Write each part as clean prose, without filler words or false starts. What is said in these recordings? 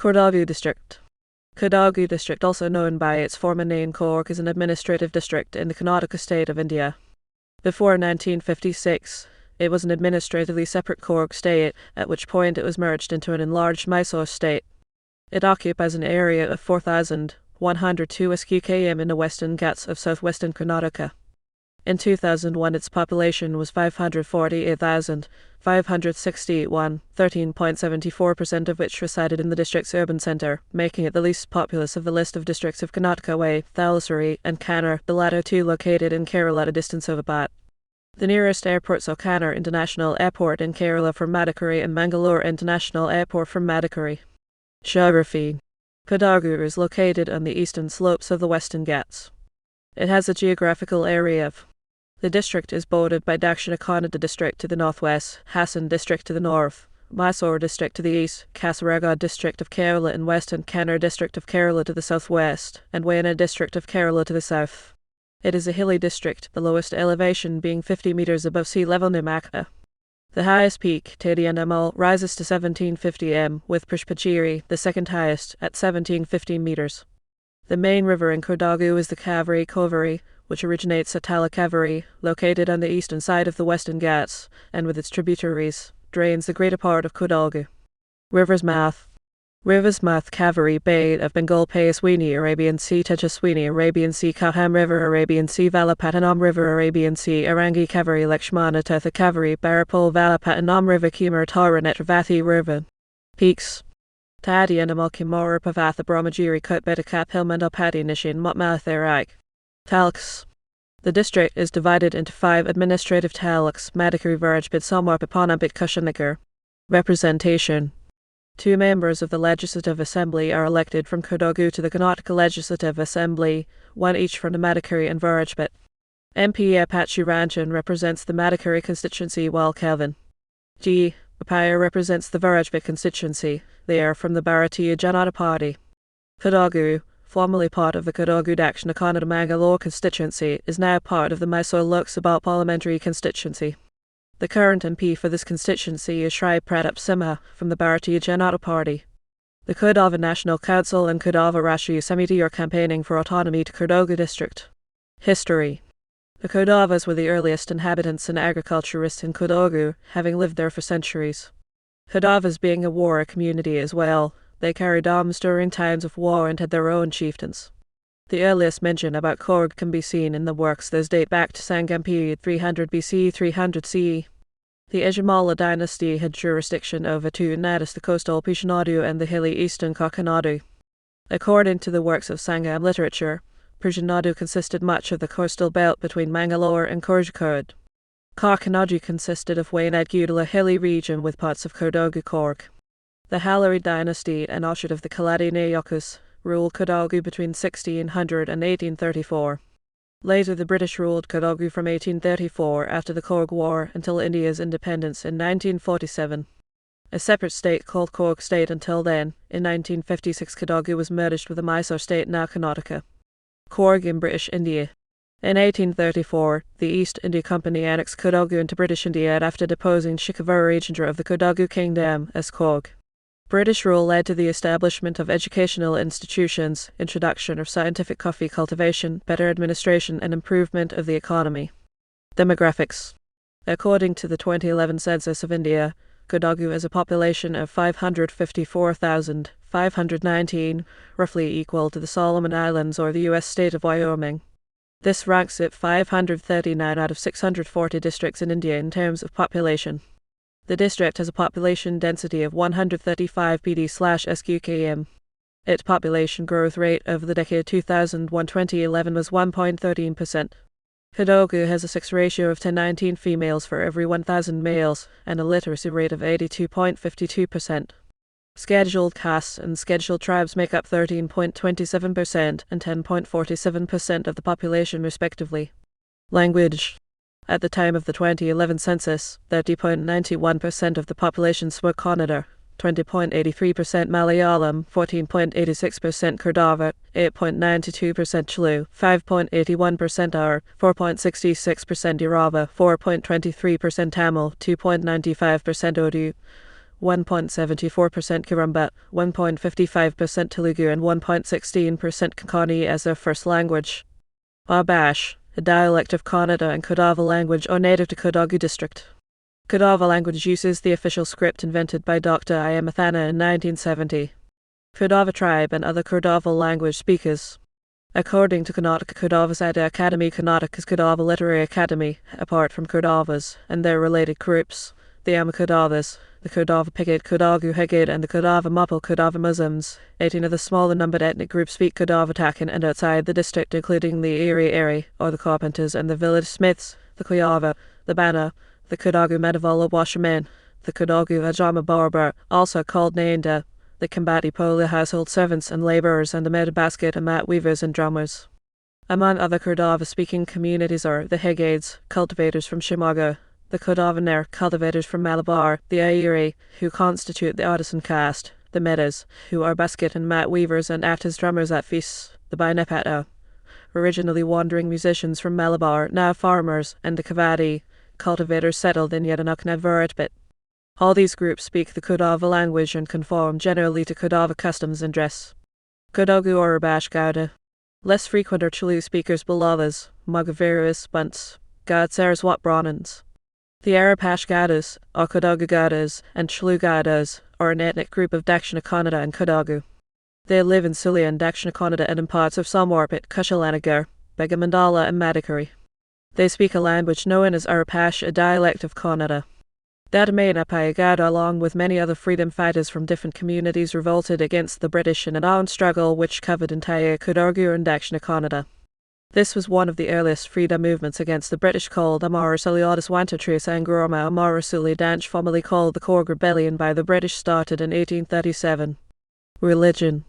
Kodagu District. Kodagu District, also known by its former name Coorg, is an administrative district in the Karnataka state of India. Before 1956, it was an administratively separate Coorg State, at which point it was merged into an enlarged Mysore State. It occupies an area of 4,102 sqkm in the Western Ghats of southwestern Karnataka. In 2001, its population was 548,561, 13.74% of which resided in the district's urban centre, making it the least populous of the list of districts of Karnataka, Thalassery and Kannur, the latter two located in Kerala at a distance of about. The nearest airports are Kannur International Airport in Kerala from Madikeri and Mangalore International Airport from Madikeri. Geography. Kodagu is located on the eastern slopes of the Western Ghats. It has a geographical area of. The district is bordered by Dakshina Kannada district to the northwest, Hassan district to the north, Mysore district to the east, Kasaragod district of Kerala in west and Kannur district of Kerala to the southwest, and Wayanad district of Kerala to the south. It is a hilly district, the lowest elevation being 50 metres above sea level near Makka. The highest peak, Tedianamal, rises to 1750 m, with Pushpacheri, the second highest, at 1715 metres. The main river in Kodagu is the Kaveri, which originates at Thalassery, located on the eastern side of the Western Ghats, and with its tributaries, drains the greater part of Kodagu. Rivers Mouth, Kaveri, Bay of Bengal, Payaswini, Arabian Sea, Tejaswini, Arabian Sea, Kaham River, Arabian Sea, Valapattanam River, Arabian Sea, Arangi Kaveri, Lakshmana Tirtha Kaveri, Barapol, Valapattanam River, Kimur, Taranet, Vathi River. Peaks. Tadianamal, Kimura, Pavatha, Brahmagiri, Kutbedakap, Hilmandalpati, Nishin, Motmatharak. Taluks. The district is divided into 5 administrative taluks: Madikeri, Virajbid, Samar, Papanambit, Kushanakar. Representation. 2 members of the Legislative Assembly are elected from Kodagu to the Karnataka Legislative Assembly, 1 each from the Madikeri and Virajbid. MP Apache Ranjan represents the Madikeri constituency, while Kevin G. Apaya represents the Virajbid constituency. They are from the Bharatiya Janata Party. Kodagu, formerly part of the Kodagu Dakshina Kannada Mangalore constituency, is now part of the Mysore Lok Sabha parliamentary constituency. The current MP for this constituency is Shri Pratap Simha from the Bharatiya Janata Party. The Kodagu National Council and Kodagu Rashtriya Samiti are campaigning for autonomy to Kodagu district. History. The Kodavas were the earliest inhabitants and agriculturists in Kodagu, having lived there for centuries. Kodavas being a warrior community as well, they carried arms during times of war and had their own chieftains. The earliest mention about Coorg can be seen in the works that date back to Sangam period 300 BC 300 CE. The Ejimala dynasty had jurisdiction over 2 Nadis, the coastal Pishanadu and the hilly eastern Kakinadu. According to the works of Sangam literature, Pishanadu consisted much of the coastal belt between Mangalore and Coorg. Kakinadu consisted of Wayanad Gudala hilly region with parts of Kodagu Coorg. The Halari dynasty and offshoot of the Kaladi Nayakus ruled Kodagu between 1600 and 1834. Later the British ruled Kodagu from 1834 after the Coorg War until India's independence in 1947. A separate state called Koorg State until then. In 1956 Kodagu was merged with the Mysore State, now Karnataka. Coorg in British India. In 1834, the East India Company annexed Kodagu into British India after deposing Shikavara Rajendra of the Kodagu Kingdom as Coorg. British rule led to the establishment of educational institutions, introduction of scientific coffee cultivation, better administration and improvement of the economy. Demographics. According to the 2011 census of India, Kodagu has a population of 554,519, roughly equal to the Solomon Islands or the U.S. state of Wyoming. This ranks it 539 out of 640 districts in India in terms of population. The district has a population density of 135 PD/sqkm. Its population growth rate over the decade 2001-2011 was 1.13%. Kodagu has a sex ratio of 10-19 females for every 1,000 males, and a literacy rate of 82.52%. Scheduled castes and scheduled tribes make up 13.27% and 10.47% of the population respectively. Language. At the time of the 2011 census, 30.91% of the population spoke Kannada, 20.83% Malayalam, 14.86% Kodagu, 8.92% Telugu, 5.81% Ar, 4.66% Irava, 4.23% Tamil, 2.95% Urdu, 1.74% Kirumba, 1.55% Telugu, and 1.16% Konkani as their first language. Wabash, a dialect of Kannada and Kodava language or native to Kodagu district. Kodava language uses the official script invented by Dr. Ayamathana in 1970. Kodava tribe and other Kodava language speakers. According to Karnataka Kodava Sada Academy, Karnataka's Kodava Literary Academy, apart from Kodavas and their related groups, the Amakodavas, the Kodava Pigid, Kodagu Hegid, and the Kodava Mapal Kodava Muslims, 18 of the smaller numbered ethnic groups speak Kodava Takan and outside the district, including the Eri, or the Carpenters, and the village Smiths, the Koyava, the Bana, the Kodagu Medivala Washermen, the Kodagu Ajama Barber, also called Nainda, the Kambati Pola household servants and labourers, and the Medabasket and mat weavers and drummers. Among other Kodava-speaking communities are the Hegades, cultivators from Shimaga, the Kodavaner, cultivators from Malabar, the Airi, who constitute the artisan caste, the Medas, who are basket and mat weavers and act as drummers at feasts, the Bainapata, originally wandering musicians from Malabar, now farmers, and the Kavadi, cultivators settled in Yadanaknavuratbit. All these groups speak the Kodava language and conform generally to Kodava customs and dress. Kodagu or Bash Gauda. Less frequent are Chulu speakers Balavas, Magavirus, Bunts, Gadsars Wat Brahmins. The Arapash Gaudas, or Kodagu Gaudas, and Chulu Gaudas are an ethnic group of Dakshina Kannada and Kodagu. They live in Sulia and Dakshina Kannada and in parts of Samwarpit, Kushalanagar, Begamandala, and Madikeri. They speak a language known as Arapash, a dialect of Kannada. Dadamainapayagada, along with many other freedom fighters from different communities, revolted against the British in an armed struggle which covered entire Kodagu and Dakshina Kannada. This was one of the earliest freedom movements against the British, called Amarasuliadis Wantatris Angurama Amarasuli Danch, formerly called the Coorg Rebellion by the British, started in 1837. Religion.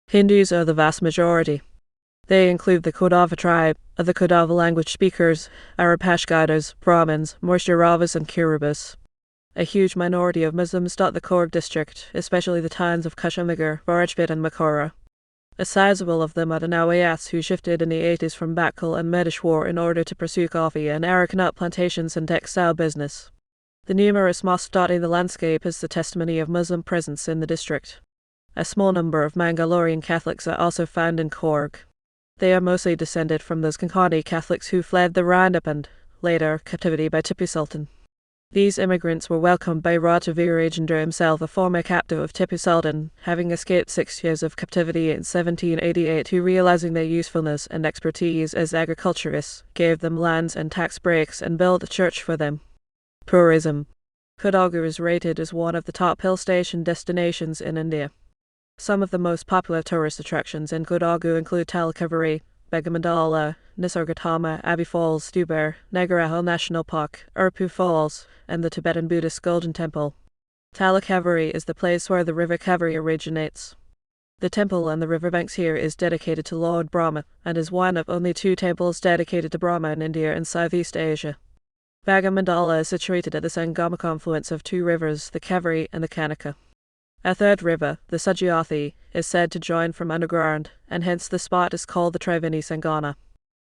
Hindus are the vast majority. They include the Kodava tribe, other Kodava language speakers, Arapash Gaudas, Brahmins, Murshiravas, and Kirubas. A huge minority of Muslims dot the Coorg district, especially the towns of Kashamagar, Varajpet, and Makora. A sizable of them are the Nawayats, who shifted in the 80s from Bakal and Medishwar in order to pursue coffee and arecanut plantations and textile business. The numerous mosques dotting the landscape is the testimony of Muslim presence in the district. A small number of Mangalorean Catholics are also found in Coorg. They are mostly descended from those Konkani Catholics who fled the roundup and, later, captivity by Tipu Sultan. These immigrants were welcomed by Raja Virajendra himself, a former captive of Tipu Sultan, having escaped 6 years of captivity in 1788, who, realizing their usefulness and expertise as agriculturists, gave them lands and tax breaks and built a church for them. Tourism. Kodagu is rated as one of the top hill station destinations in India. Some of the most popular tourist attractions in Kodagu include Thalassery, Begamandala, Nisargatama, Abbey Falls, Dubar, Nagarahal National Park, Urpu Falls, and the Tibetan Buddhist Golden Temple. Thalassery is the place where the river Kaveri originates. The temple on the riverbanks here is dedicated to Lord Brahma, and is one of only 2 temples dedicated to Brahma in India and Southeast Asia. Begamandala is situated at the Sangama confluence of 2 rivers, the Kaveri and the Kannur. A third river, the Sajayathi, is said to join from underground, and hence the spot is called the Triveni Sangana.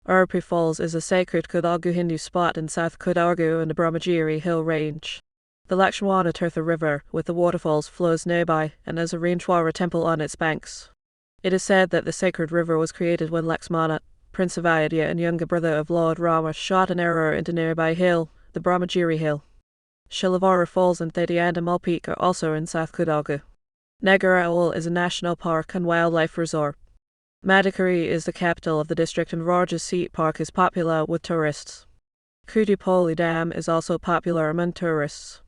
Urpu Falls is a sacred Kodagu Hindu spot in South Kodagu and the Brahmagiri hill range. The Lakshmana Tirtha River, with the waterfalls, flows nearby, and has a Reinchwara temple on its banks. It is said that the sacred river was created when Lakshmana, Prince of Ayodhya and younger brother of Lord Rama, shot an arrow into nearby hill, the Brahmagiri hill. Shilavara Falls and Thediandamal Peak are also in South Kodagu. Nagaraul is a national park and wildlife resort. Madikeri is the capital of the district, and Raja's Seat Park is popular with tourists. Kudupoli Dam is also popular among tourists.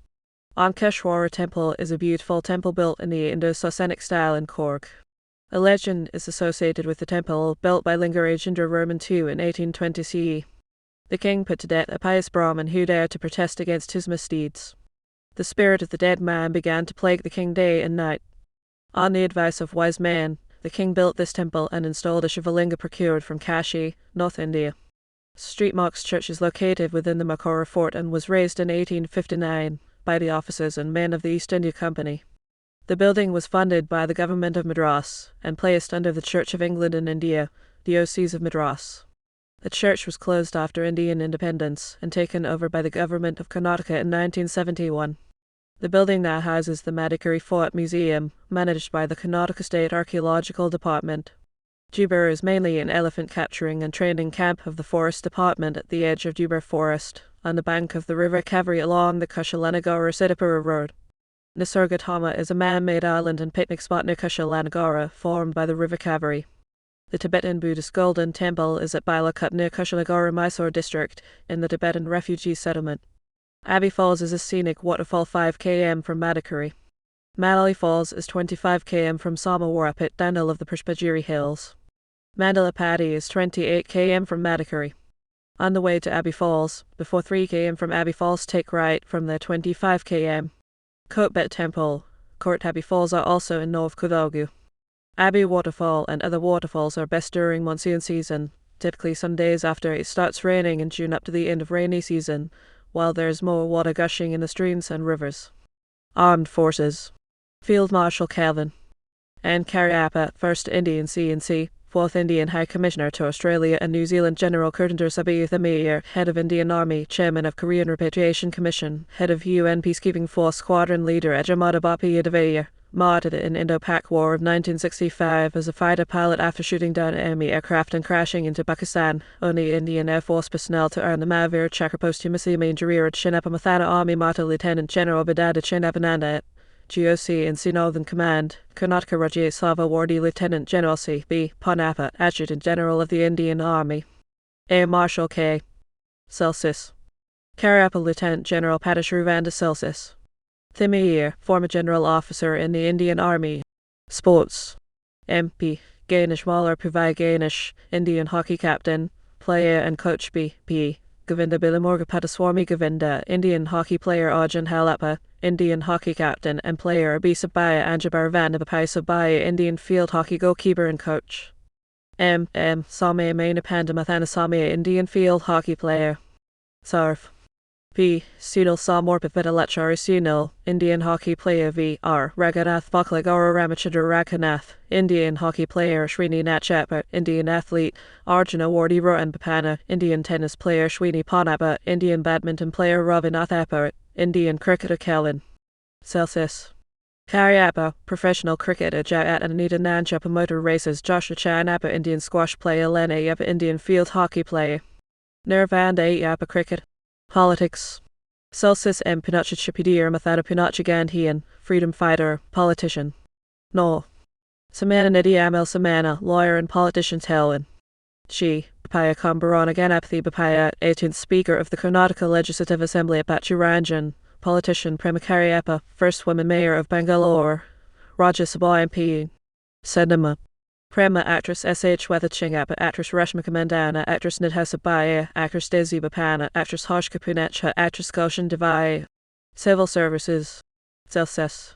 Ankeshwara Temple is a beautiful temple built in the Indo-Sasanic style in Coorg. A legend is associated with the temple, built by Lingarajendra Roman II in 1820 CE. The king put to death a pious Brahmin who dared to protest against his misdeeds. The spirit of the dead man began to plague the king day and night. On the advice of wise men, the king built this temple and installed a Shivalinga procured from Kashi, North India. Street Marks Church is located within the Makora fort and was raised in 1859 by the officers and men of the East India Company. The building was funded by the government of Madras and placed under the Church of England in India, Diocese of Madras. The church was closed after Indian independence and taken over by the government of Karnataka in 1971. The building now houses the Madikeri Fort Museum, managed by the Karnataka State Archaeological Department. Jubur is mainly an elephant capturing and training camp of the Forest Department at the edge of Jubur Forest, on the bank of the River Kaveri along the Kushalanagara-Siddipura Road. Nisargatama is a man-made island and picnic spot near Kushalanagara, formed by the River Kaveri. The Tibetan Buddhist Golden Temple is at Bailakut near Kushalanagara, Mysore district, in the Tibetan refugee settlement. Abbey Falls is a scenic waterfall 5 km from Madikeri. Malali Falls is 25 km from Somawarapet, downhill of the Pushpagiri Hills. Mandalapati is 28 km from Madikeri. On the way to Abbey Falls, before 3 km from Abbey Falls, take right from the 25 km. Kotbet Temple, Court Abbey Falls are also in North Kodagu. Abbey Waterfall and other waterfalls are best during monsoon season, typically some days after it starts raining in June up to the end of rainy season, while there is more water gushing in the streams and rivers. Armed Forces. Field Marshal Calvin N. Cariappa, 1st Indian CNC, 4th Indian High Commissioner to Australia and New Zealand, General Kurtender Sabiyathamir, Head of Indian Army, Chairman of Korean Repatriation Commission, Head of UN Peacekeeping Force, Squadron Leader Ajamada Bapiyadavaya, martyred in Indo-Pak War of 1965 as a fighter pilot after shooting down enemy aircraft and crashing into Pakistan. Only Indian Air Force personnel to earn the Mahavir Chakra posthumously Manjurira Chinapamathana Army Martyr Lieutenant General Badada Chinapananda, GOC in C Northern Command, Karnataka Rajya Sava Wardi Lieutenant General C.B. Panapa, Adjutant General of the Indian Army. Air Marshal K. Celsus. Cariappa Lieutenant General Padashruvanda Celsus. Thimir, former General Officer in the Indian Army. Sports. MP. Ganesh Malar Puvai Ganesh, Indian Hockey Captain, Player and Coach B.P. Govinda Bilamurga Padaswami Govinda, Indian hockey player Arjun Halappa, Indian hockey captain and player Abisabaya Anjabar Vandabapai Sabaya, Indian field hockey goalkeeper and coach. M. Samaya Mainapanda Mathana Samaya, Indian field hockey player. Sarf. P. Sunil Samorpavita Sunil, Indian hockey player V. R. Raghunath Baklagara Ramachandra Raghunath, Indian hockey player Srini Natchappa, Indian athlete Arjuna Wardi Rohan Papana, Indian tennis player Shwini Panappa, Indian badminton player Ravinath Appa, Indian cricketer Kellen Celsus. Cariappa, professional cricketer Jayat Anita Nanchappa, motor races Joshua Chanappa, Indian squash player Lena Yappa, Indian field hockey player Nirvanda Yappa, cricket. Politics. Celsus M. Pinochet Mathana Pinochet Gandhian, freedom fighter, politician. No. Samana Nidhi Amel Samana, lawyer and politician Telwin. She, Bapaya Kambarana Ganapthi Bapaya, 18th Speaker of the Karnataka Legislative Assembly at Pachuranjan, politician Prema Cariappa, first woman mayor of Bangalore. Rajya Sabha MP. Cinema. Prema actress S.H. Weathachingappa, actress Rashmika Mandana, actress Nidhasabaya, actress Desi Bapana, actress Harshka Punecha, actress Goshen Devai. Civil Services. Celsus.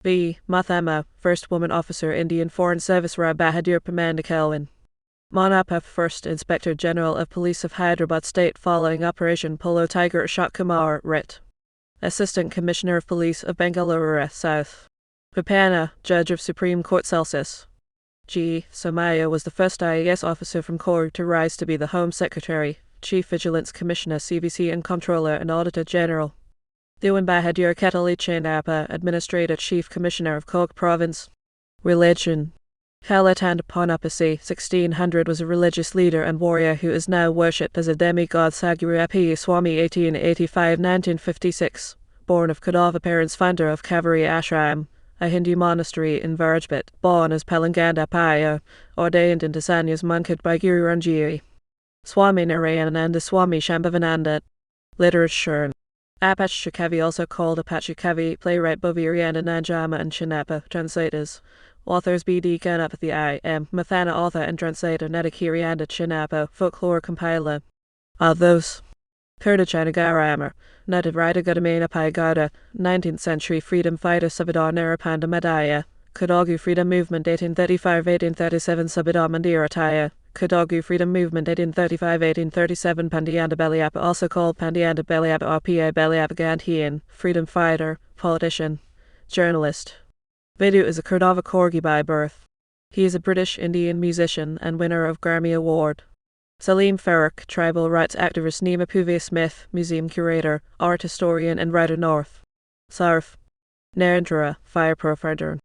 B. Mathama, first woman officer, Indian Foreign Service Ra Bahadur Pamanda Kelvin. Manapa, first Inspector General of Police of Hyderabad State following Operation Polo Tiger Ashok Kumar, Writ. Assistant Commissioner of Police of Bangalore South. Papana, Judge of Supreme Court Celsus. G. Somaya was the first IAS officer from Coorg to rise to be the Home Secretary, Chief Vigilance Commissioner CVC and Comptroller and Auditor General. Dewan Bahadur Ketali Chinappa, Administrator Chief Commissioner of Coorg Province. Religion. Kalatand Panapasi, 1600, was a religious leader and warrior who is now worshipped as a demigod. Saguru Api Swami 1885-1956, born of Kodava parents, founder of Kaveri Ashram, a Hindu monastery in Virajbit, born as Pelanganda Paya, ordained into sannyas Munkad by Guru Ranjiri. Swami Narayananda Swami Shambhavananda. Literature. Apache Kavi, also called Apache Kavi, playwright Bhavirianda Nanjama and Chinappa, translators. Authors B.D. Ganapathy I.M., Mathana author and translator Madikeri and Chinappa, folklore compiler. Others. Kurda Chanagaramar, native writer Gadamena Paigada, 19th century freedom fighter Sabadar Narapanda Madaya, Kodagu Freedom Movement 1835-1837 Sabadar Mandirataya, Kodagu Freedom Movement 1835-1837 Pandianda Beliapa, also called Pandianda Beliapa RPA Beliapa Gandhian, freedom fighter, politician, journalist. Vidhu is a Kurdava Corgi by birth. He is a British Indian musician and winner of Grammy Award. Salim Farrokh, tribal rights activist. Nima Puvia Smith, museum curator, art historian and writer. North. Sarf. Nerantara, fire profiler.